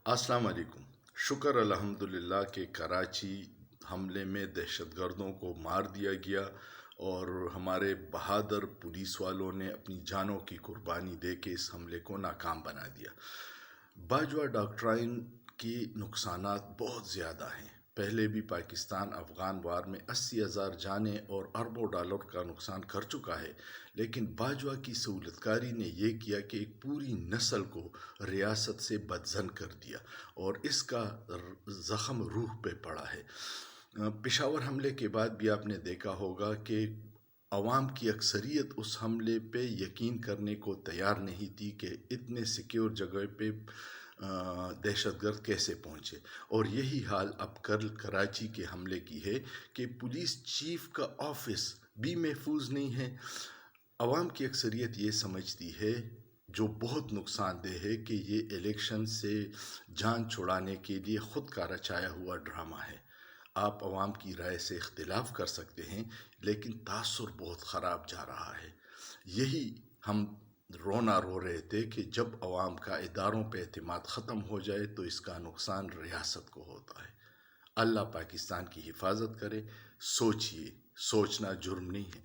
السلام علیکم۔ شکر الحمدللہ کہ کراچی حملے میں دہشت گردوں کو مار دیا گیا اور ہمارے بہادر پولیس والوں نے اپنی جانوں کی قربانی دے کے اس حملے کو ناکام بنا دیا۔ باجوہ ڈاکٹرائن کی نقصانات بہت زیادہ ہیں۔ پہلے بھی پاکستان افغان وار میں 80,000 جانیں اور اربوں ڈالر کا نقصان کر چکا ہے، لیکن باجوہ کی سہولت کاری نے یہ کیا کہ ایک پوری نسل کو ریاست سے بدزن کر دیا اور اس کا زخم روح پہ پڑا ہے۔ پشاور حملے کے بعد بھی آپ نے دیکھا ہوگا کہ عوام کی اکثریت اس حملے پہ یقین کرنے کو تیار نہیں تھی کہ اتنے سیکیور جگہ پہ دہشت گرد کیسے پہنچے، اور یہی حال اب کراچی کے حملے کی ہے کہ پولیس چیف کا آفس بھی محفوظ نہیں ہے۔ عوام کی اکثریت یہ سمجھتی ہے، جو بہت نقصان دہ ہے، کہ یہ الیکشن سے جان چھڑانے کے لیے خود کا رچایا ہوا ڈرامہ ہے۔ آپ عوام کی رائے سے اختلاف کر سکتے ہیں، لیکن تاثر بہت خراب جا رہا ہے۔ یہی ہم رونا رو رہے تھے کہ جب عوام کا اداروں پہ اعتماد ختم ہو جائے تو اس کا نقصان ریاست کو ہوتا ہے۔ اللہ پاکستان کی حفاظت کرے۔ سوچئے، سوچنا جرم نہیں ہے۔